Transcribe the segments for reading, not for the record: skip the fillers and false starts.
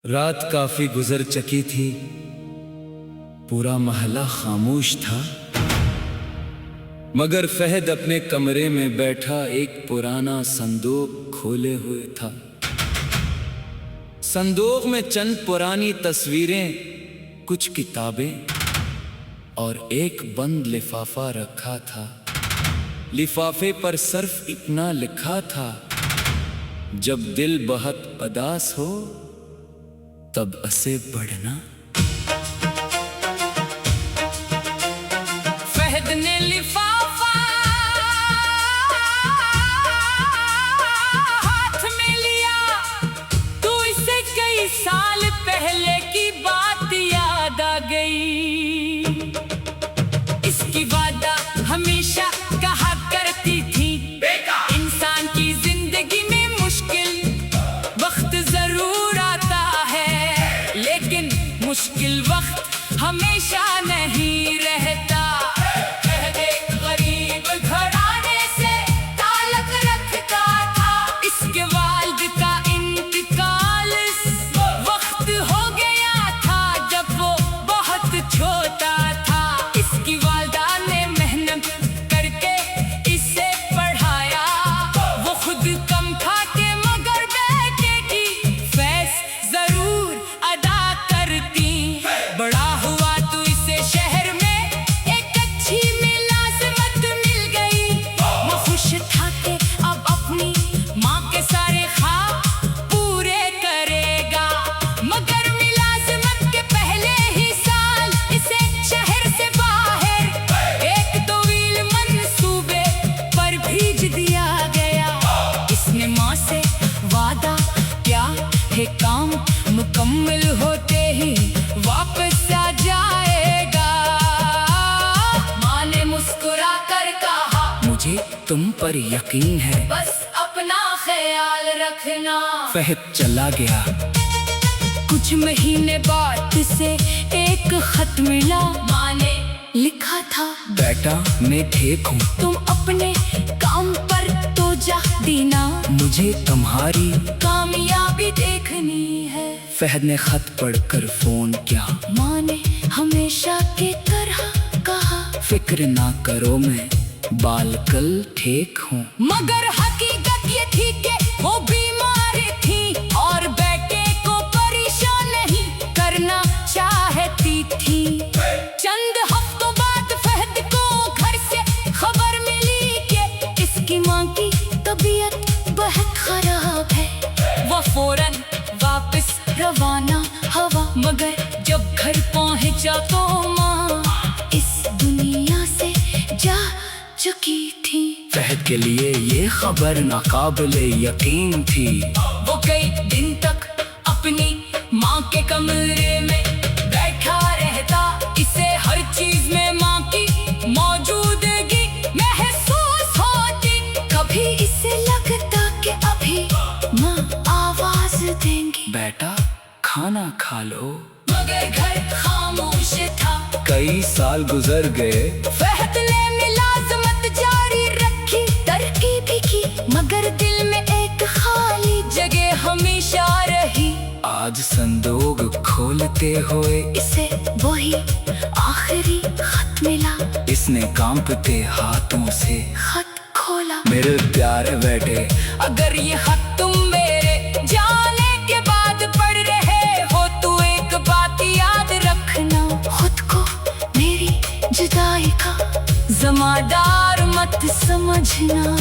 रात काफी गुजर चुकी थी, पूरा मोहल्ला खामोश था, मगर फहद अपने कमरे में बैठा एक पुराना संदूक खोले हुए था। संदूक में चंद पुरानी तस्वीरें, कुछ किताबें और एक बंद लिफाफा रखा था। लिफाफे पर सिर्फ इतना लिखा था, जब दिल बहुत उदास हो तब ऐसे बढ़ना। फहद ने लिफाफा हाथ में लिया, तो इसे कई साल पहले की बात याद आ गई। इसकी वादा हमेशा कहा करती थी, इंसान की जिंदगी में मुश्किल वक्त जरूर आता है, लेकिन मुश्किल वक्त हमेशा नहीं रहता। फहद एक गरीब घराने से ताल्लुक रखता था। इसके वालिद का इंतकाल इस वक्त हो गया था, जब वो बहुत छोटा था। इसकी वालिदा ने मेहनत करके इसे पढ़ाया। वो खुद कम खाते मगर बेटे की फैस जरूर अदा करती। बड़ा हुआ तो इसे शहर में एक अच्छी मुलाजिमत मिल गई। वो खुश था कि अब अपनी माँ के सारे ख्वाब पूरे करेगा, मगर मुलाजिमत के पहले ही साल इसे शहर से बाहर एक तवील मंसूबे पर भेज दिया गया। इसने माँ से वादा किया है, काम मुकम्मल होते ही वापस आ जाएगा। माँ ने मुस्कुरा कर कहा, मुझे तुम पर यकीन है। बस अपना ख्याल रखना। फहद चला गया। कुछ महीने बाद से एक खत मिला। माँ ने लिखा था, बेटा मैं ठीक हूँ, तुम अपने काम पर तो जा देना, मुझे तुम्हारी। कामयाबी देखनी है। फहद ने खत पढ़कर फोन किया। माँ ने हमेशा की तरह कहा, फिक्र ना करो, मैं बालकल ठीक हूँ। मगर हकीकत ये थी कि वो बीमार थी और बेटे को परेशान नहीं करना चाहती थी। चंद हफ्तों बाद फहद को घर से खबर मिली कि इसकी माँ की तबीयत बहुत खराब है। वो फौरन वापस रवाना हुआ, मगर जब घर पहुंचा तो माँ इस दुनिया से जा चुकी थी। फहद के लिए ये खबर नाकाबिले यकीन थी। वो कई दिन तक अपनी माँ के कमरे में बैठा रहता। इसे हर चीज में माँ की मौजूदगी महसूस होती। कभी इसे लगता कि अभी माँ आवाज देंगी, बेटा खाना खा लो। मगर घर खामोश था। कई साल गुजर गए। फहद ने मुलाजिमत जारी रखी, तरक्की भी की, मगर दिल में एक खाली जगह हमेशा रही। आज संदूक खोलते हुए इसे वही आखिरी खत मिला। इसने कांपते हाथों से खत खोला। मेरे प्यारे बेटे, अगर ये खत तुम मेरे जाने के बाद पढ़ रहे हो तो एक बात याद रखना, खुद को मेरी जुदाई का ज़िम्मेदार मत समझना।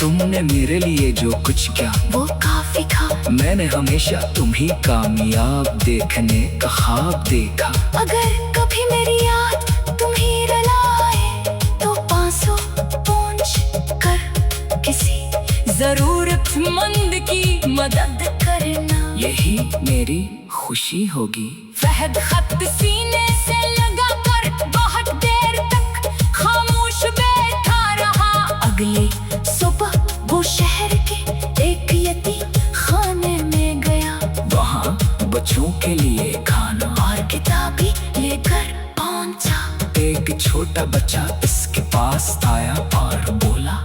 तुमने मेरे लिए जो कुछ किया वो काफी था। मैंने हमेशा तुम्ही कामयाब देखने का ख्वाब देखा। अगर कभी मेरी याद तुम्हें रुलाए तो आंसू पोंछ कर किसी जरूरतमंद की मदद करना, यही मेरी खुशी होगी। फहद खत सीने से लगा कर बहुत देर तक खामोश बैठा रहा। अगले सुबह वो शहर के एक यतीम खाने में गया। वहाँ बच्चों के लिए खाना और किताबी लेकर पहुंचा। एक छोटा बच्चा इसके पास आया और बोला,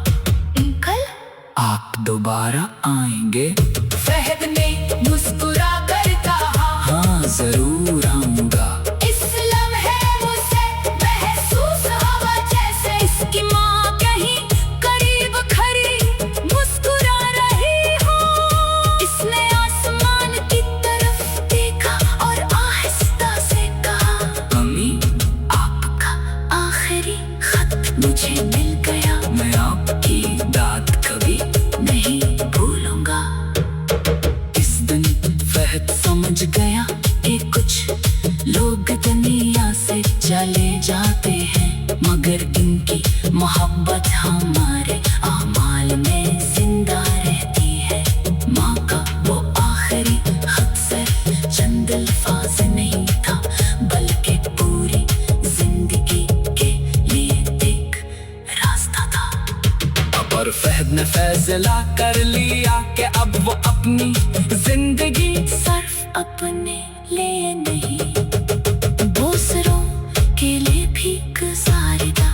अंकल आप दोबारा आएंगे? फहद ने मुस्कुरा कर कहा, जरूर आऊंगा। इस लम्हे मुझे महसूस हुआ जैसे इसकी माँ कहीं करीब खड़ी मुस्कुरा रही हो। इसने आसमान की तरफ देखा और आहिस्ता से कहा, अम्मी, आपका आखिरी खत मुझे मिल गया, मैं आपकी दाद कभी नहीं भूलूंगा। इस दिन फहद समझ गया कि कुछ लोग दुनिया से चले जाते हैं, मगर इनकी मोहब्बत हमारे आमाल में जिंदा रहती है। माँ का वो आखिरी खत सिर्फ चंद अल्फाज नहीं था, बल्कि पूरी जिंदगी के लिए एक रास्ता था। और फहद ने फैसला कर लिया कि अब वो अपनी जिंदगी सिर्फ अपने लिए नहीं, दूसरों के लिए भी गुजारेगा।